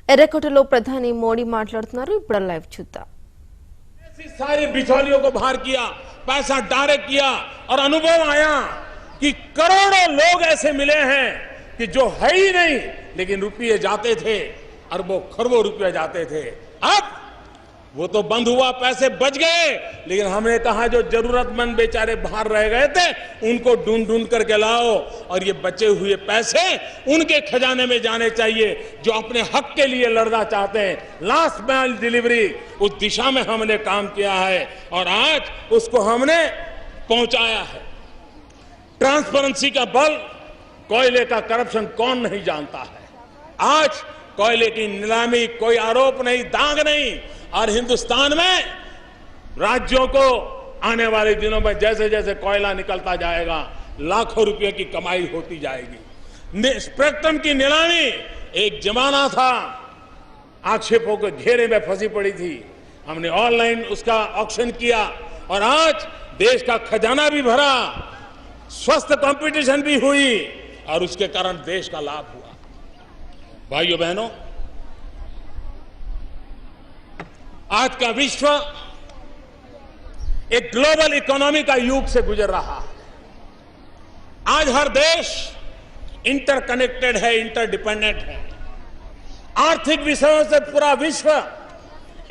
ఎర్రకోటలో ప్రధాని మోడీ మాట్లాడుతున్నారు. ఇప్పుడు లైవ్ చూద్దాం. ऐसी सारी बिचौलियों को बाहर किया, पैसा डायरेक्ट किया और अनुभव आया कि करोड़ों लोग ऐसे मिले हैं कि जो है ही नहीं लेकिन रुपये जाते थे, अरबों खरबों रुपये जाते थे। अब वो तो बंद हुआ, पैसे बच गए, लेकिन हमने कहा जो जरूरतमंद बेचारे बाहर रह गए थे उनको ढूंढ ढूंढ करके लाओ और ये बचे हुए पैसे उनके खजाने में जाने चाहिए जो अपने हक के लिए लड़ना चाहते हैं। लास्ट माइल डिलीवरी, उस दिशा में हमने काम किया है और आज उसको हमने पहुंचाया है। ट्रांसपेरेंसी का बल, कोयले का करप्शन कौन नहीं जानता है। आज कोयले की नीलामी, कोई आरोप नहीं, दाग नहीं, और हिंदुस्तान में राज्यों को आने वाले दिनों में जैसे जैसे कोयला निकलता जाएगा लाखों रुपए की कमाई होती जाएगी। स्पेक्ट्रम की नीलामी एक जमाना था, आक्षेपों के घेरे में फंसी पड़ी थी, हमने ऑनलाइन उसका ऑक्शन किया और आज देश का खजाना भी भरा, स्वस्थ कंपटीशन भी हुई और उसके कारण देश का लाभ हुआ। भाइयों बहनों, आज का विश्व एक ग्लोबल इकोनॉमी का युग से गुजर रहा है। आज हर देश इंटरकनेक्टेड है, इंटरडिपेंडेंट है। आर्थिक विषयों से पूरा विश्व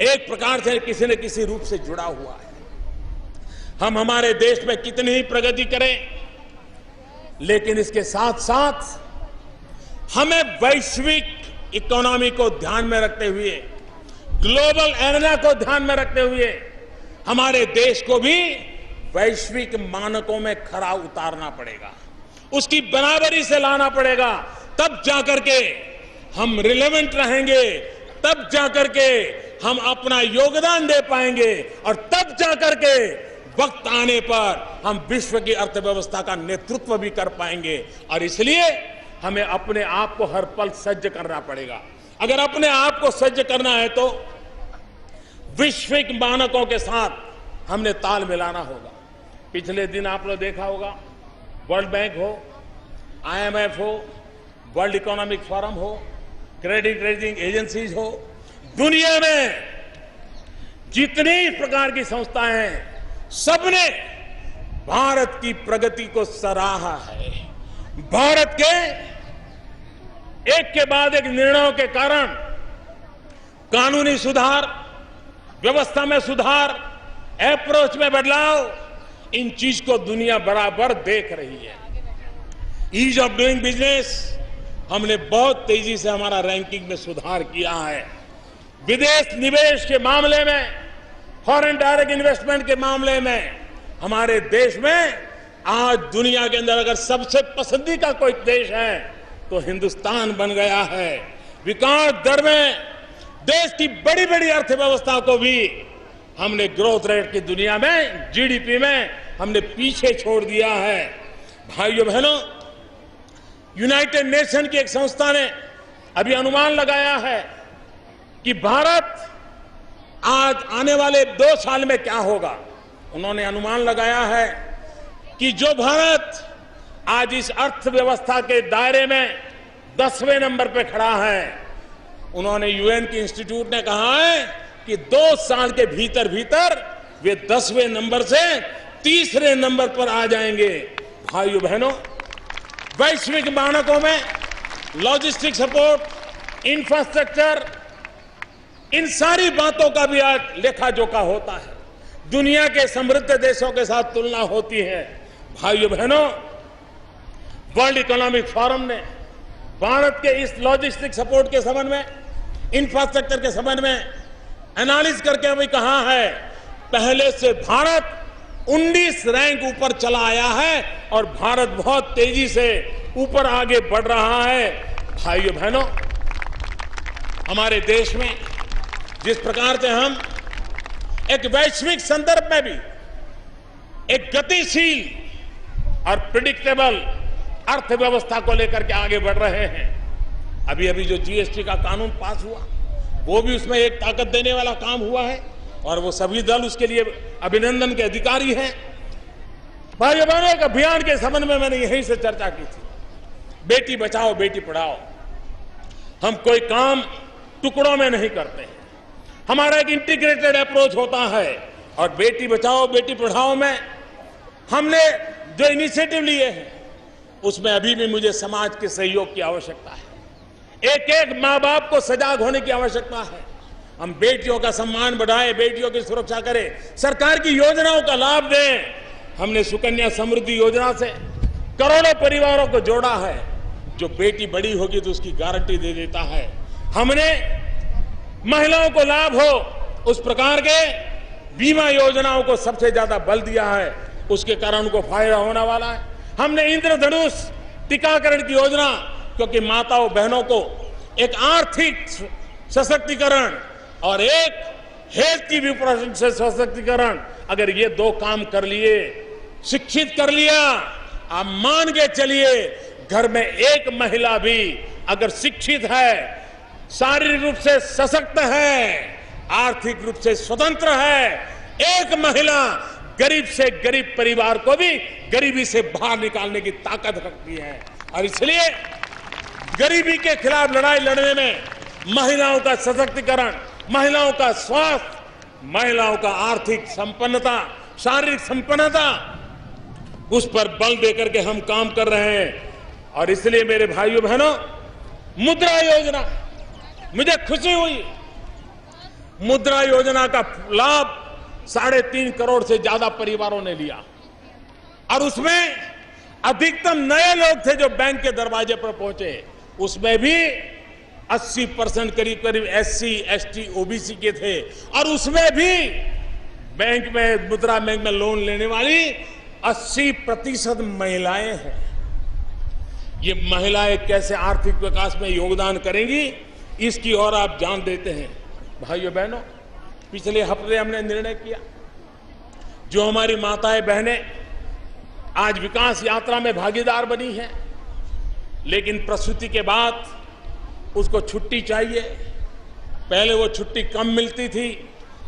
एक प्रकार से किसी न किसी रूप से जुड़ा हुआ है। हम हमारे देश में कितनी ही प्रगति करें, लेकिन इसके साथ साथ हमें वैश्विक इकोनॉमी को ध्यान में रखते हुए, ग्लोबल एरेना को ध्यान में रखते हुए हमारे देश को भी वैश्विक मानकों में खरा उतारना पड़ेगा, उसकी बराबरी से लाना पड़ेगा। तब जाकर के हम रिलेवेंट रहेंगे, तब जाकर के हम अपना योगदान दे पाएंगे और तब जाकर के वक्त आने पर हम विश्व की अर्थव्यवस्था का नेतृत्व भी कर पाएंगे। और इसलिए हमें अपने आप को हर पल सज्ज करना पड़ेगा। अगर अपने आप को सज्ज करना है तो वैश्विक मानकों के साथ हमने ताल मिलाना होगा। पिछले दिन आप लोग देखा होगा, वर्ल्ड बैंक हो, IMF हो, वर्ल्ड इकोनॉमिक फोरम हो, क्रेडिट रेटिंग एजेंसीज हो, दुनिया में जितनी प्रकार की संस्थाएं हैं सबने भारत की प्रगति को सराहा है। भारत के एक के बाद एक निर्णयों के कारण कानूनी सुधार, व्यवस्था में सुधार, अप्रोच में बदलाव, इन चीज को दुनिया बराबर देख रही है। ईज ऑफ डूइंग बिजनेस, हमने बहुत तेजी से हमारा रैंकिंग में सुधार किया है। विदेश निवेश के मामले में, फॉरेन डायरेक्ट इन्वेस्टमेंट के मामले में हमारे देश में आज दुनिया के अंदर अगर सबसे पसंदीदा कोई देश है तो हिंदुस्तान बन गया है। विकास दर में देश की बड़ी बड़ी अर्थव्यवस्था को भी हमने ग्रोथ रेट की दुनिया में, जीडीपी में हमने पीछे छोड़ दिया है। भाइयों बहनों, यूनाइटेड नेशन की एक संस्था ने अभी अनुमान लगाया है कि भारत आज आने वाले 2 साल में क्या होगा। उन्होंने अनुमान लगाया है कि जो भारत आज इस अर्थव्यवस्था के दायरे में 10वें नंबर पे खड़ा है, उन्होंने यूएन की इंस्टीट्यूट ने कहा है कि 2 साल के भीतर भीतर वे 10वें नंबर से 3रे नंबर पर आ जाएंगे। भाइयों बहनों, वैश्विक मानकों में लॉजिस्टिक सपोर्ट, इंफ्रास्ट्रक्चर, इन सारी बातों का भी आज लेखा जोखा होता है। दुनिया के समृद्ध देशों के साथ तुलना होती है। भाइयों बहनों, वर्ल्ड इकोनॉमिक फोरम ने भारत के इस लॉजिस्टिक सपोर्ट के संबंध में, इंफ्रास्ट्रक्चर के संबंध में एनालिसिस करके अभी कहा है, पहले से भारत 19 रैंक ऊपर चला आया है और भारत बहुत तेजी से ऊपर आगे बढ़ रहा है। भाइयों बहनों, हमारे देश में जिस प्रकार से हम एक वैश्विक संदर्भ में भी एक गतिशील और प्रिडिक्टेबल अर्थव्यवस्था को लेकर के आगे बढ़ रहे हैं। अभी अभी जो जीएसटी का कानून पास हुआ, वो भी उसमें एक ताकत देने वाला काम हुआ है और वो सभी दल उसके लिए अभिनंदन के अधिकारी हैं। भाइयों बहनों, एक अभियान के संबंध में मैंने यहीं से चर्चा की थी, बेटी बचाओ बेटी पढ़ाओ। हम कोई काम टुकड़ों में नहीं करते हैं। हमारा एक इंटीग्रेटेड अप्रोच होता है। और बेटी बचाओ बेटी पढ़ाओ में हमने जो इनिशिएटिव लिए हैं उसमें अभी भी मुझे समाज के सहयोग की आवश्यकता है। एक एक माँ बाप को सजाग होने की आवश्यकता है। हम बेटियों का सम्मान बढ़ाएं, बेटियों की सुरक्षा करें, सरकार की योजनाओं का लाभ दें। हमने सुकन्या समृद्धि योजना से करोड़ों परिवारों को जोड़ा है। जो बेटी बड़ी होगी तो उसकी गारंटी दे देता है। हमने महिलाओं को लाभ हो उस प्रकार के बीमा योजनाओं को सबसे ज्यादा बल दिया है, उसके कारण उनको फायदा होने वाला है। हमने इंद्रधनुष टीकाकरण की योजना, क्योंकि माताओं बहनों को एक आर्थिक सशक्तिकरण और एक हेल्थ की भी से सशक्तिकरण, अगर ये दो काम कर लिए, शिक्षित कर लिया, आप मान के चलिए घर में एक महिला भी अगर शिक्षित है, शारीरिक रूप से सशक्त है, आर्थिक रूप से स्वतंत्र है, एक महिला गरीब से गरीब परिवार को भी गरीबी से बाहर निकालने की ताकत रखती है। और इसलिए गरीबी के खिलाफ लड़ाई लड़ने में महिलाओं का सशक्तिकरण, महिलाओं का स्वास्थ्य, महिलाओं का आर्थिक संपन्नता, शारीरिक संपन्नता, उस पर बल देकर के हम काम कर रहे हैं। और इसलिए मेरे भाइयों बहनों, मुद्रा योजना, मुझे खुशी हुई, मुद्रा योजना का लाभ 3.5 करोड़ से ज्यादा परिवारों ने लिया। और उसमें अधिकतम नए लोग थे जो बैंक के दरवाजे पर पहुंचे। उसमें भी 80% करीब करीब SC, ST, OBC के थे। और उसमें भी बैंक में, मुद्रा बैंक में लोन लेने वाली 80% महिलाएं हैं। ये महिलाएं कैसे आर्थिक विकास में योगदान करेंगी, इसकी ओर आप जान देते हैं। भाइयों बहनों, पिछले हफ्ते हमने निर्णय किया, जो हमारी माताएं बहनें आज विकास यात्रा में भागीदार बनी हैं, लेकिन प्रसूति के बाद उसको छुट्टी चाहिए। पहले वो छुट्टी कम मिलती थी,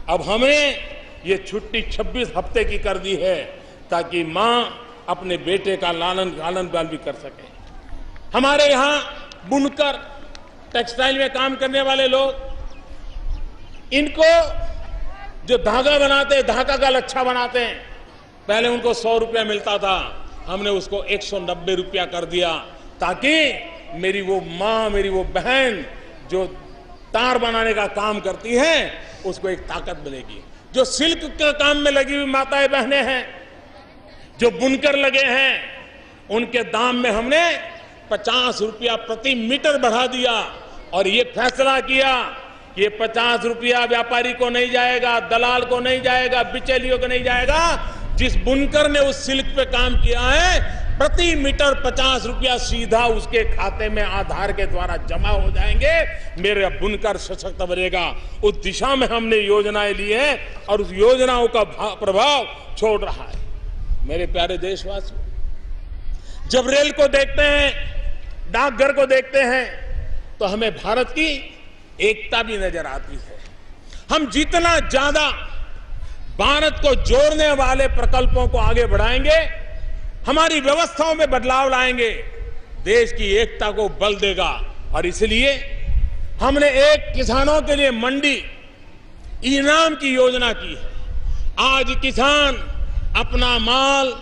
अब हमें ये छुट्टी 26 हफ्ते की कर दी है, ताकि मां अपने बेटे का लालन पालन भी कर सके। हमारे यहां बुनकर, टेक्सटाइल में काम करने वाले लोग, इनको जो धागा बनाते हैं, धागा का लच्छा बनाते हैं, पहले उनको 100 रुपया मिलता था, हमने उसको 190 रुपया कर दिया, ताकि मेरी वो माँ, मेरी वो बहन जो तार बनाने का काम करती है, उसको एक ताकत मिलेगी। जो सिल्क के काम में लगी हुई माताएं बहनें हैं, जो बुनकर लगे हैं, उनके दाम में हमने 50 रुपया प्रति मीटर बढ़ा दिया। और ये फैसला किया, ये 50 रुपया व्यापारी को नहीं जाएगा, दलाल को नहीं जाएगा, बिचौलियों को नहीं जाएगा। जिस बुनकर ने उस सिल्क पे काम किया है, प्रति मीटर 50 रुपया सीधा उसके खाते में आधार के द्वारा जमा हो जाएंगे। मेरा बुनकर सशक्त बनेगा। उस दिशा में हमने योजनाएं ली हैं और उस योजनाओं का प्रभाव छोड़ रहा है। मेरे प्यारे देशवासियों, जब रेल को देखते हैं, डाकघर को देखते हैं, तो हमें भारत की एकता भी नजर आती है। हम जितना ज्यादा भारत को जोड़ने वाले प्रकल्पों को आगे बढ़ाएंगे, हमारी व्यवस्थाओं में बदलाव लाएंगे, देश की एकता को बल देगा। और इसलिए हमने एक किसानों के लिए मंडी इनाम की योजना की है। आज किसान अपना माल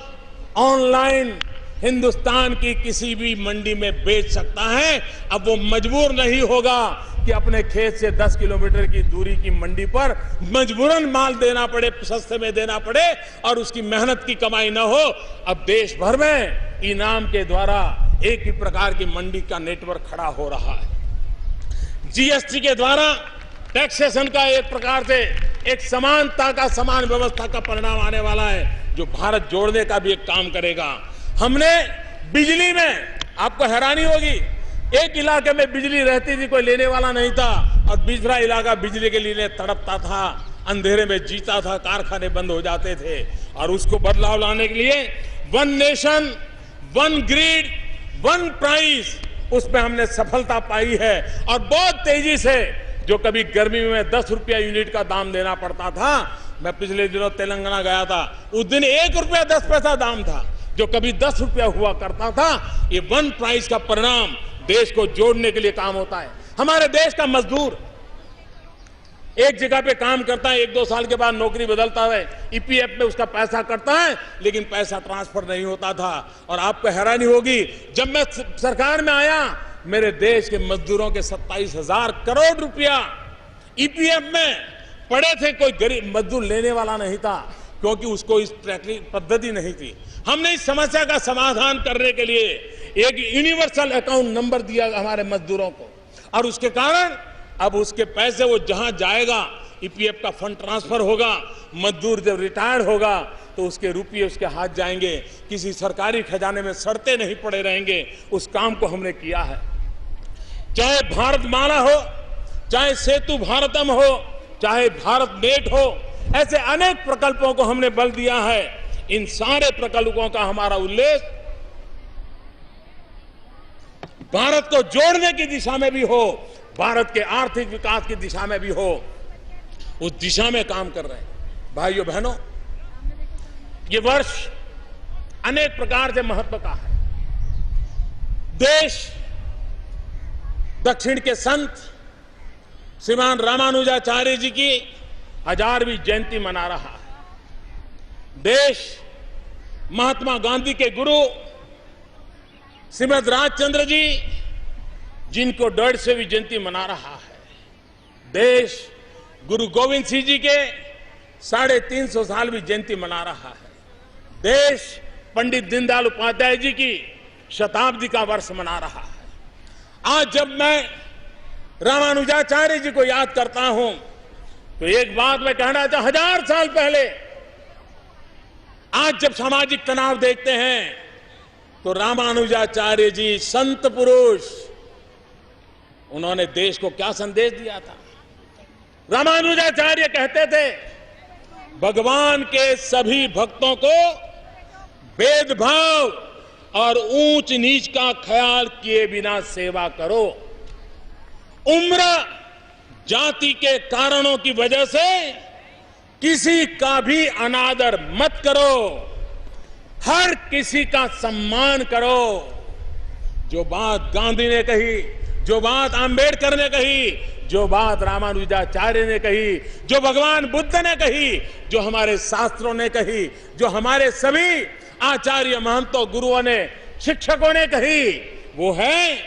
ऑनलाइन हिंदुस्तान की किसी भी मंडी में बेच सकता है। अब वो मजबूर नहीं होगा कि अपने खेत से 10 किलोमीटर की दूरी की मंडी पर मजबूरन माल देना पड़े, सस्ते में देना पड़े और उसकी मेहनत की कमाई न हो। अब देश भर में इनाम के द्वारा एक ही प्रकार की मंडी का नेटवर्क खड़ा हो रहा है। जीएसटी के द्वारा टैक्सेशन का एक प्रकार से एक समानता का, समान व्यवस्था का परिणाम आने वाला है, जो भारत जोड़ने का भी एक काम करेगा। हमने बिजली में, आपको हैरानी होगी, एक इलाके में बिजली रहती थी, कोई लेने वाला नहीं था, और दूसरा इलाका बिजली के लिए तड़पता था, अंधेरे में जीता था, कारखाने बंद हो जाते थे। और उसको बदलाव लाने के लिए one nation, one grid, one price, उसमें हमने सफलता पाई है। और बहुत तेजी से, जो कभी गर्मी में 10 रुपया यूनिट का दाम देना पड़ता था, मैं पिछले दिनों तेलंगाना गया था, उस दिन 1 रुपया 10 पैसा दाम था, जो कभी 10 रुपया हुआ करता था। ये वन प्राइस का परिणाम देश को जोड़ने के लिए काम होता है। हमारे देश का मजदूर एक जगह पे काम करता है, 1-2 साल के बाद नौकरी बदलता है, ईपीएफ में उसका पैसा कटता है, लेकिन पैसा ट्रांसफर नहीं होता था। और आपको हैरानी होगी, जब मैं सरकार में आया, मेरे देश के मजदूरों के 27,000 करोड़ रुपया ईपीएफ में पड़े थे। कोई गरीब मजदूर लेने वाला नहीं था, क्योंकि उसको इस ट्रैकिंग पद्धति नहीं थी। हमने इस समस्या का समाधान करने के लिए एक यूनिवर्सल अकाउंट नंबर दिया हमारे मजदूरों को, और उसके कारण अब उसके पैसे वो जहां जाएगा, ईपीएफ का फंड ट्रांसफर होगा, मजदूर जब रिटायर्ड होगा तो उसके रुपये उसके हाथ जाएंगे, किसी सरकारी खजाने में सड़ते नहीं पड़े रहेंगे। उस काम को हमने किया है। चाहे भारतमाला हो, चाहे सेतु भारतम हो, चाहे भारत नेट हो, ऐसे अनेक प्रकल्पों को हमने बल दिया है। इन सारे प्रकल्पों का हमारा उल्लेख भारत को जोड़ने की दिशा में भी हो, भारत के आर्थिक विकास की दिशा में भी हो, उस दिशा में काम कर रहे हैं। भाइयों बहनों, ये वर्ष अनेक प्रकार से महत्व का है। देश दक्षिण के संत श्रीमान रामानुजाचार्य जी की 1000वीं जयंती मना रहा है। देश महात्मा गांधी के गुरु श्रीमद राजचंद्र जी, जिनको 150वीं जयंती मना रहा है। देश गुरु गोविंद सिंह जी के 350 सालवीं जयंती मना रहा है। देश पंडित दीनदयाल उपाध्याय जी की शताब्दी का वर्ष मना रहा है। आज जब मैं रामानुजाचार्य जी को याद करता हूं, तो एक बात मैं कहना चाहता, 1000 साल पहले आज जब सामाजिक तनाव देखते हैं, तो रामानुजाचार्य जी संत पुरुष, उन्होंने देश को क्या संदेश दिया था। रामानुजाचार्य कहते थे, भगवान के सभी भक्तों को भेदभाव और ऊंच नीच का ख्याल किए बिना सेवा करो। उम्र जाति के कारणों की वजह से किसी का भी अनादर मत करो, हर किसी का सम्मान करो। जो बात गांधी ने कही, जो बात आंबेडकर ने कही, जो बात रामानुजाचार्य ने कही, जो भगवान बुद्ध ने कही, जो हमारे शास्त्रों ने कही, जो हमारे सभी आचार्य महंतों गुरुओं ने, शिक्षकों ने कही, वो है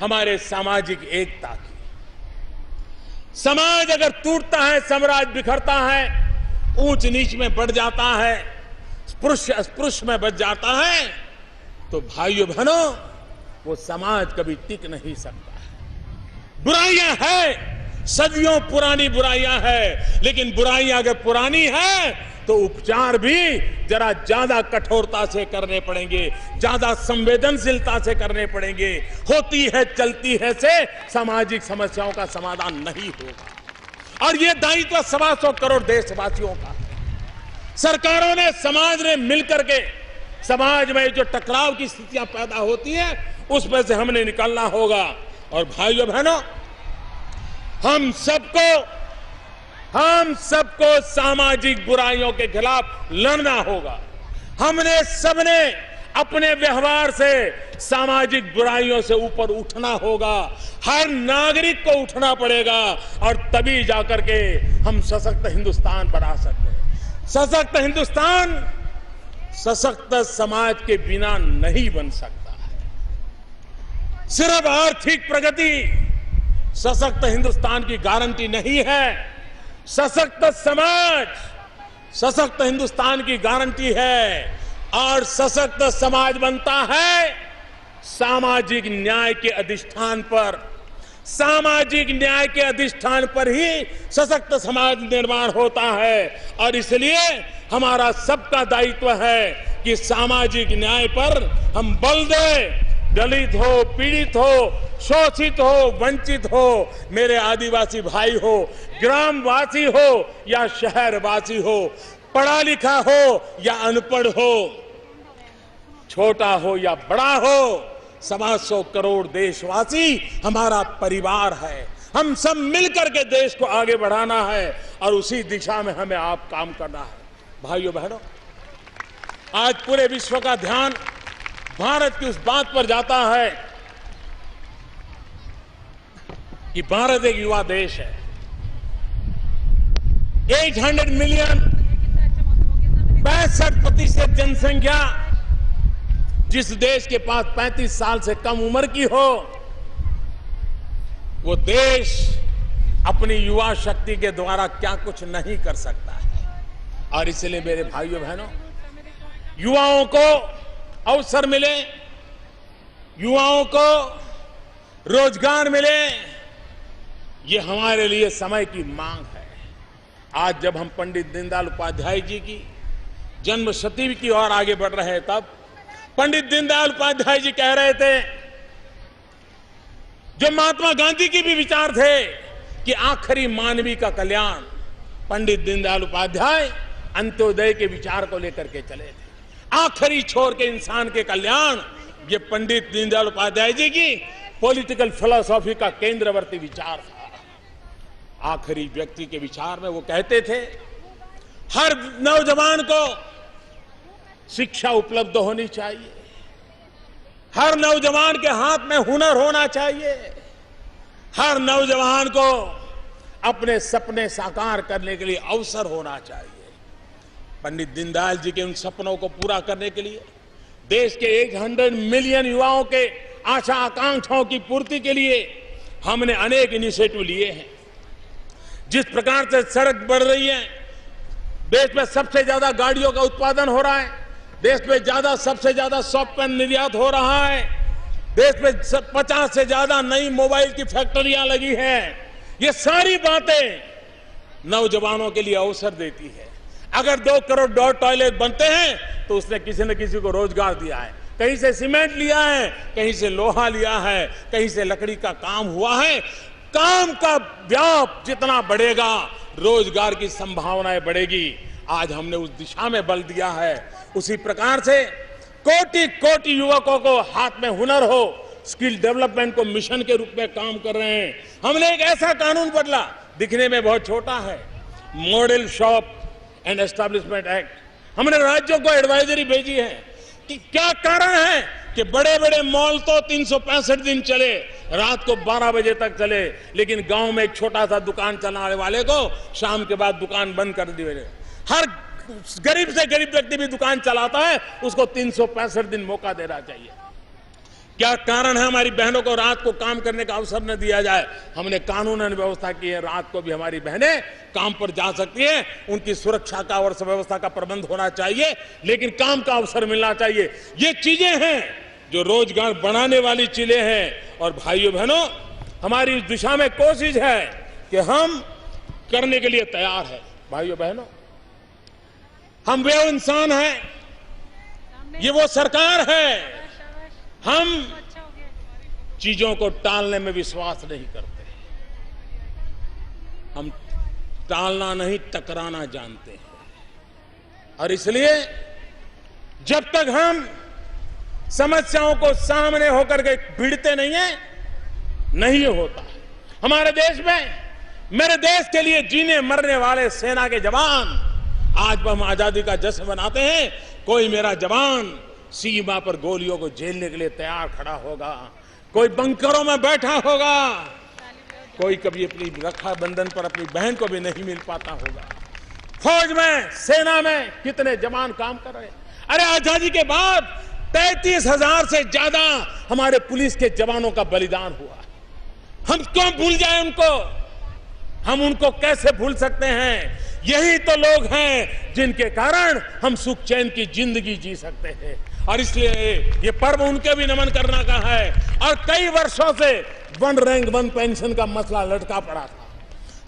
हमारे सामाजिक एकता की। समाज अगर टूटता है, साम्राज्य बिखरता है, ऊंच नीच में बढ़ जाता है, स्पृश्य में बच जाता है, तो भाइयों बहनों, वो समाज कभी टिक नहीं सकता है। बुराइयां हैं, सदियों पुरानी बुराइयां हैं, लेकिन बुराइयां अगर पुरानी है तो उपचार भी जरा ज्यादा कठोरता से करने पड़ेंगे, ज्यादा संवेदनशीलता से करने पड़ेंगे। होती है चलती है से सामाजिक समस्याओं का समाधान नहीं होगा। और ये दायित्व 125 करोड़ देशवासियों का। सरकारों ने, समाज ने मिलकर के समाज में जो टकराव की स्थितियां पैदा होती है, उसमें से हमने निकलना होगा। और भाइयों बहनों, हम सबको सामाजिक बुराइयों के खिलाफ लड़ना होगा। हमने सबने अपने व्यवहार से सामाजिक बुराइयों से ऊपर उठना होगा। हर नागरिक को उठना पड़ेगा, और तभी जाकर के हम सशक्त हिंदुस्तान बना सकते हैं। सशक्त हिंदुस्तान सशक्त समाज के बिना नहीं बन सकता है। सिर्फ आर्थिक प्रगति सशक्त हिंदुस्तान की गारंटी नहीं है। सशक्त समाज सशक्त हिंदुस्तान की गारंटी है। और सशक्त समाज बनता है सामाजिक न्याय के अधिष्ठान पर। सामाजिक न्याय के अधिष्ठान पर ही सशक्त समाज निर्माण होता है। और इसलिए हमारा सबका दायित्व है कि सामाजिक न्याय पर हम बल दें। दलित हो, पीड़ित हो, शोषित हो, वंचित हो, मेरे आदिवासी भाई हो, ग्रामवासी हो या शहरवासी हो, पढ़ा लिखा हो या अनपढ़ हो, छोटा हो या बड़ा हो, 125 करोड़ देशवासी हमारा परिवार है। हम सब मिलकर के देश को आगे बढ़ाना है, और उसी दिशा में हमें आप काम करना है। भाइयों बहनों, आज पूरे विश्व का ध्यान भारत की उस बात पर जाता है कि भारत एक युवा देश है। 800 मिलियन 65% जनसंख्या जिस देश के पास 35 साल से कम उम्र की हो, वो देश अपनी युवा शक्ति के द्वारा क्या कुछ नहीं कर सकता है। और इसलिए मेरे भाइयों बहनों, युवाओं को अवसर मिले, युवाओं को रोजगार मिले, ये हमारे लिए समय की मांग है। आज जब हम पंडित दीनदयाल उपाध्याय जी की जन्म शती की ओर आगे बढ़ रहे हैं, तब पंडित दीनदयाल उपाध्याय जी कह रहे थे, जो महात्मा गांधी की भी विचार थे कि आखिरी मानवी का कल्याण, पंडित दीनदयाल उपाध्याय अंत्योदय के विचार को लेकर के चले थे। आखिरी छोर के इंसान के कल्याण, ये पंडित दीनदयाल उपाध्याय जी की पॉलिटिकल फिलॉसफी का केंद्रवर्ती विचार था। आखिरी व्यक्ति के विचार में वो कहते थे, हर नौजवान को शिक्षा उपलब्ध होनी चाहिए, हर नौजवान के हाथ में हुनर होना चाहिए, हर नौजवान को अपने सपने साकार करने के लिए अवसर होना चाहिए। पंडित दीनदयाल जी के उन सपनों को पूरा करने के लिए, देश के 800 मिलियन युवाओं के आशा आकांक्षाओं की पूर्ति के लिए हमने अनेक इनिशिएटिव लिए हैं। जिस प्रकार से सड़क बढ़ रही है, देश में सबसे ज्यादा गाड़ियों का उत्पादन हो रहा है, देश में सबसे ज्यादा सॉफ्टवेयर निर्यात हो रहा है, देश में 50 से ज्यादा नई मोबाइल की फैक्ट्रियां लगी हैं। ये सारी बातें नौजवानों के लिए अवसर देती है। अगर 2 करोड़ टॉयलेट बनते हैं तो उसने किसी न किसी को रोजगार दिया है। कहीं से सीमेंट लिया है, कहीं से लोहा लिया है, कहीं से लकड़ी का काम हुआ है। काम का व्याप जितना बढ़ेगा, रोजगार की संभावनाएं बढ़ेगी। आज हमने उस दिशा में बल दिया है। उसी प्रकार से कोटि कोटि युवकों को हाथ में हुनर हो, स्किल डेवलपमेंट को मिशन के रूप में काम कर रहे हैं। हमने एक ऐसा कानून बदला, दिखने में बहुत छोटा है, model shop and establishment act. हमने राज्यों को एडवाइजरी भेजी है कि क्या कारण है कि बड़े बड़े मॉल तो 365 दिन चले, रात को 12 बजे तक चले, लेकिन गांव में एक छोटा सा दुकान चलाने वाले को शाम के बाद दुकान बंद कर दी। हर गरीब से गरीब व्यक्ति भी दुकान चलाता है, उसको 365 दिन मौका देना चाहिए। क्या कारण है हमारी बहनों को रात को काम करने का अवसर न दिया जाए? हमने कानूनन व्यवस्था की है, रात को भी हमारी बहनें काम पर जा सकती हैं। उनकी सुरक्षा का और व्यवस्था का प्रबंध होना चाहिए, लेकिन काम का अवसर मिलना चाहिए। ये चीजें हैं जो रोजगार बढ़ाने वाली चीजें हैं। और भाइयों बहनों, हमारी इस दिशा में कोशिश है कि हम करने के लिए तैयार है। भाइयों बहनों, हम वे इंसान हैं, ये वो सरकार है, हम चीजों को टालने में विश्वास नहीं करते। हम टालना नहीं, टकराना जानते हैं। और इसलिए जब तक हम समस्याओं को सामने होकर के भिड़ते नहीं है, नहीं होता। हमारे देश में, मेरे देश के लिए जीने मरने वाले सेना के जवान, आज हम आजादी का जश्न मनाते हैं। कोई मेरा जवान सीमा पर गोलियों को झेलने के लिए तैयार खड़ा होगा, कोई बंकरों में बैठा होगा, कोई कभी अपनी रक्षाबंधन पर अपनी बहन को भी नहीं मिल पाता होगा। फौज में, सेना में कितने जवान काम कर रहे हैं। अरे आजादी के बाद 33,000 से ज्यादा हमारे पुलिस के जवानों का बलिदान हुआ। हम क्यों भूल जाए उनको? हम उनको कैसे भूल सकते हैं? यही तो लोग हैं जिनके कारण हम सुख चैन की जिंदगी जी सकते हैं। और इसलिए ये पर्व उनके भी नमन करना का है। और कई वर्षों से 1 रैंक 1 पेंशन का मसला लटका पड़ा था।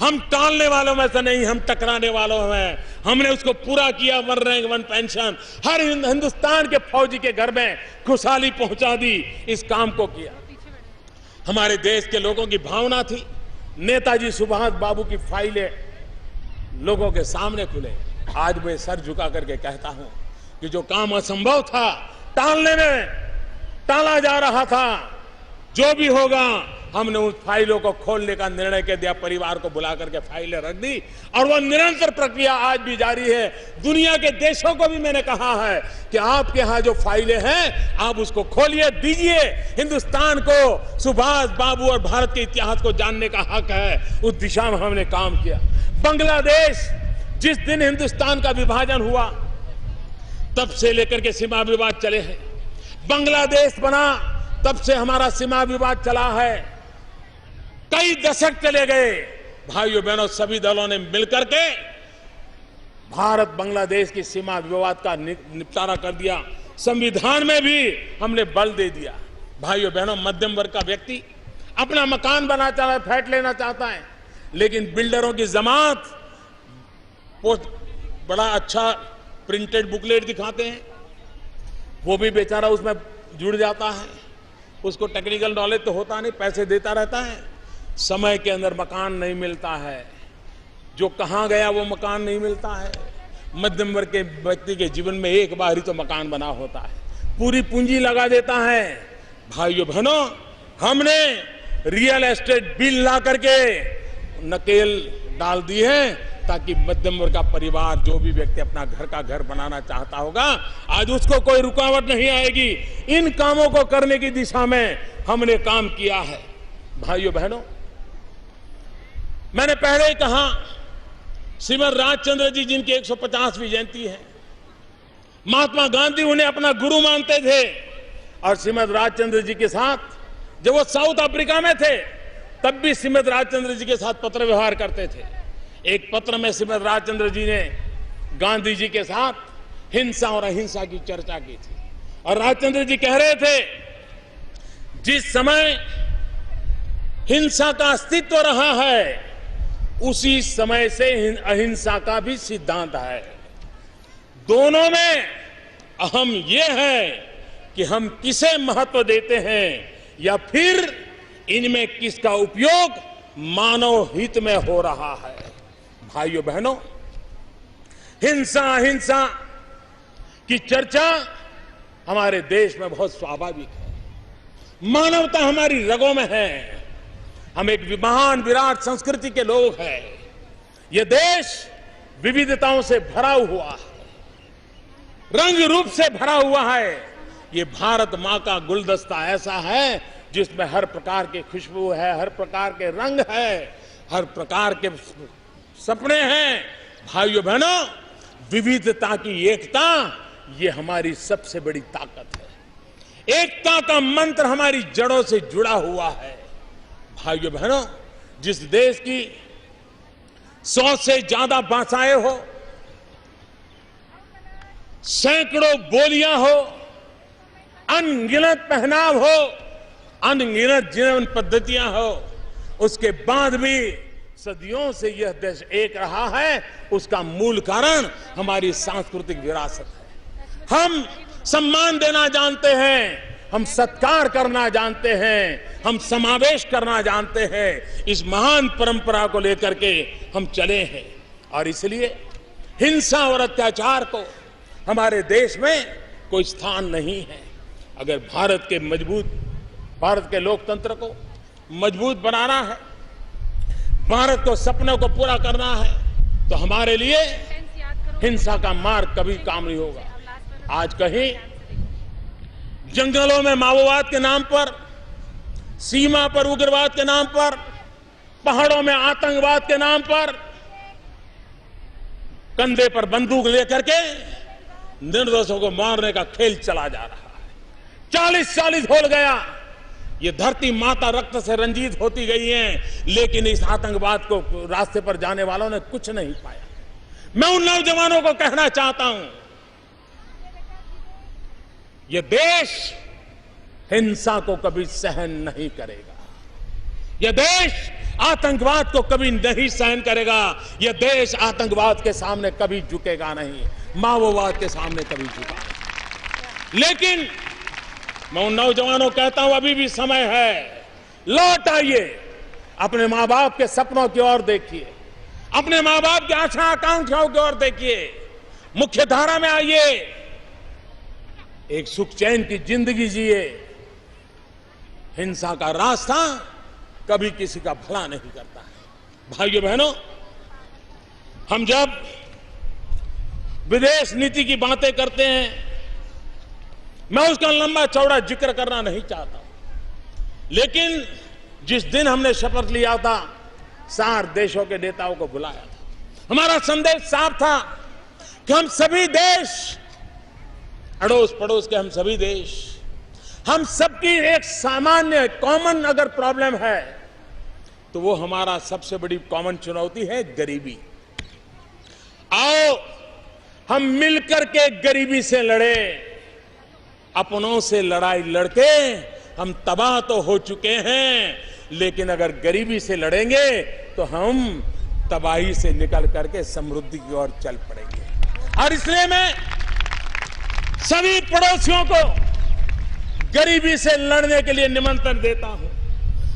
हम टालने वालों में से नहीं, हम टकराने वालों में। हमने उसको पूरा किया। 1 रैंक 1 पेंशन हर हिंदुस्तान के फौजी के घर में खुशहाली पहुंचा दी। इस काम को किया। हमारे देश के लोगों की भावना थी। नेताजी सुभाष बाबू की फाइलें लोगों के सामने खुले। आज मैं सर झुका करके कहता हूं कि जो काम असंभव था, टालने में टाला जा रहा था, जो भी होगा, हमने उस फाइलों को खोलने का निर्णय कर दिया। परिवार को बुला करके फाइलें रख दी और वह निरंतर प्रक्रिया आज भी जारी है। दुनिया के देशों को भी मैंने कहा है कि आपके यहां जो फाइलें हैं, आप उसको खोलिए, दीजिए। हिंदुस्तान को सुभाष बाबू और भारत के इतिहास को जानने का हक है। उस दिशा में हमने काम किया। बांग्लादेश जिस दिन हिंदुस्तान का विभाजन हुआ तब से लेकर के सीमा विवाद चले हैं। बांग्लादेश बना तब से हमारा सीमा विवाद चला है। कई दशक चले गए। भाइयों बहनों, सभी दलों ने मिलकर के भारत बांग्लादेश की सीमा विवाद का निपटारा कर दिया। संविधान में भी हमने बल दे दिया। भाइयों बहनों, मध्यम वर्ग का व्यक्ति अपना मकान बनाना चाहता है, फ्लैट लेना चाहता है, लेकिन बिल्डरों की जमात बड़ा अच्छा प्रिंटेड बुकलेट दिखाते हैं, वो भी बेचारा उसमें जुड़ जाता है। उसको टेक्निकल नॉलेज तो होता नहीं, पैसे देता रहता है, समय के अंदर मकान नहीं मिलता है। जो कहां गया वो मकान नहीं मिलता है। मध्यम वर्ग के व्यक्ति के जीवन में एक बार ही तो मकान बना होता है, पूरी पूंजी लगा देता है। भाइयों बहनों, हमने रियल एस्टेट बिल ला करके नकेल डाल दी है ताकि मध्यम वर्ग का परिवार, जो भी व्यक्ति अपना घर बनाना चाहता होगा, आज उसको कोई रुकावट नहीं आएगी। इन कामों को करने की दिशा में हमने काम किया है। भाइयों बहनों, मैंने पहले ही कहा, श्रीमद राजचंद्र जी जिनकी 150वीं जयंती है, महात्मा गांधी उन्हें अपना गुरु मानते थे। और श्रीमद राजचंद्र जी के साथ जब वो साउथ अफ्रीका में थे तब भी श्रीमद राजचंद्र जी के साथ पत्र व्यवहार करते थे। एक पत्र में श्रीमद राजचंद्र जी ने गांधी जी के साथ हिंसा और अहिंसा की चर्चा की थी। और राजचंद्र जी कह रहे थे, जिस समय हिंसा का अस्तित्व रहा है उसी समय से अहिंसा का भी सिद्धांत है। दोनों में अहम यह है कि हम किसे महत्व देते हैं या फिर इनमें किसका उपयोग मानव हित में हो रहा है। भाइयों बहनों, हिंसा अहिंसा की चर्चा हमारे देश में बहुत स्वाभाविक है। मानवता हमारी रगों में है। हम एक महान विराट संस्कृति के लोग हैं। यह देश विविधताओं से भरा हुआ है, रंग रूप से भरा हुआ है। ये भारत मां का गुलदस्ता ऐसा है जिसमें हर प्रकार की खुशबू है, हर प्रकार के रंग है, हर प्रकार के सपने हैं। भाइयों बहनों, विविधता की एकता ये हमारी सबसे बड़ी ताकत है। एकता का मंत्र हमारी जड़ों से जुड़ा हुआ है। भाइयों बहनों, जिस देश की 100 से ज्यादा भाषाएं हो, सैकड़ों बोलियां हो, अनगिनत पहनाव हो, अनगिनत जीवन पद्धतियां हो, उसके बाद भी सदियों से यह देश एक रहा है, उसका मूल कारण हमारी सांस्कृतिक विरासत है। हम सम्मान देना जानते हैं, हम सत्कार करना जानते हैं, हम समावेश करना जानते हैं। इस महान परंपरा को लेकर के हम चले हैं और इसलिए हिंसा और अत्याचार को हमारे देश में कोई स्थान नहीं है। अगर भारत के लोकतंत्र को मजबूत बनाना है, भारत को सपनों को पूरा करना है, तो हमारे लिए हिंसा का मार्ग कभी काम नहीं होगा। आज कहीं जंगलों में माओवाद के नाम पर, सीमा पर उग्रवाद के नाम पर, पहाड़ों में आतंकवाद के नाम पर कंधे पर बंदूक लेकर के निर्दोषों को मारने का खेल चला जा रहा है। 40 हो गया। ये धरती माता रक्त से रंजित होती गई है, लेकिन इस आतंकवाद को रास्ते पर जाने वालों ने कुछ नहीं पाया। मैं उन नौजवानों को कहना चाहता हूं, यह देश हिंसा को कभी सहन नहीं करेगा। यह देश आतंकवाद को कभी नहीं सहन करेगा। यह देश आतंकवाद के सामने कभी झुकेगा नहीं, माओवाद के सामने कभी झुका नहीं। लेकिन मैं उन नौजवानों को कहता हूं, अभी भी समय है, लौट आइए, अपने मां बाप के सपनों की ओर देखिए, अपने मां बाप की आशा आकांक्षाओं की ओर देखिए, मुख्य धारा में आइए, एक सुख चैन की जिंदगी जिए। हिंसा का रास्ता कभी किसी का भला नहीं करता है। भाइयों बहनों, हम जब विदेश नीति की बातें करते हैं, मैं उसका लंबा चौड़ा जिक्र करना नहीं चाहता, लेकिन जिस दिन हमने शपथ लिया था, 4 देशों के नेताओं को बुलाया था, हमारा संदेश साफ था कि हम सभी देश, अड़ोस पड़ोस के हम सभी देश, हम सबकी एक सामान्य कॉमन अगर प्रॉब्लम है तो वो हमारा सबसे बड़ी कॉमन चुनौती है गरीबी। आओ हम मिलकर के गरीबी से लड़े। अपनों से लड़ाई लड़के हम तबाह तो हो चुके हैं, लेकिन अगर गरीबी से लड़ेंगे तो हम तबाही से निकल करके समृद्धि की ओर चल पड़ेंगे। और इसलिए मैं सभी पड़ोसियों को गरीबी से लड़ने के लिए निमंत्रण देता हूं।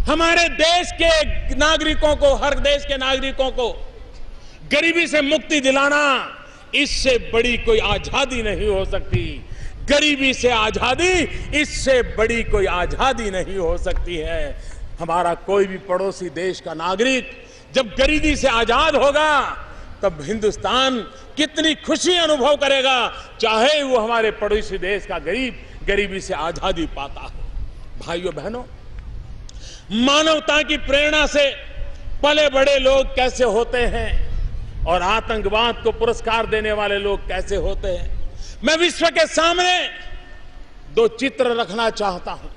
हमारे देश के नागरिकों को, हर देश के नागरिकों को गरीबी से मुक्ति दिलाना, इससे बड़ी कोई आजादी नहीं हो सकती। गरीबी से आजादी, इससे बड़ी कोई आजादी नहीं हो सकती है। हमारा कोई भी पड़ोसी देश का नागरिक जब गरीबी से आजाद होगा तब हिंदुस्तान कितनी खुशी अनुभव करेगा, चाहे वो हमारे पड़ोसी देश का गरीब गरीबी से आजादी पाता हो। भाइयों बहनों, मानवता की प्रेरणा से पले बड़े लोग कैसे होते हैं और आतंकवाद को पुरस्कार देने वाले लोग कैसे होते हैं, मैं विश्व के सामने दो चित्र रखना चाहता हूं,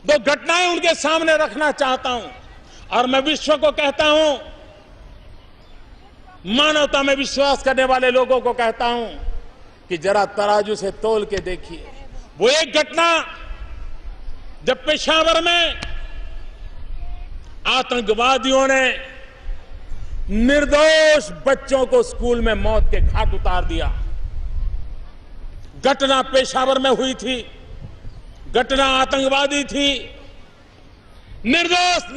दो घटनाएं उनके सामने रखना चाहता हूं। और मैं विश्व को कहता हूं, मानवता में विश्वास करने वाले लोगों को कहता हूं कि जरा तराजू से तोल के देखिए। वो एक घटना जब पेशावर में आतंकवादियों ने निर्दोष बच्चों को स्कूल में मौत के घाट उतार दिया। घटना पेशावर में हुई थी, घटना आतंकवादी थी। निर्दोष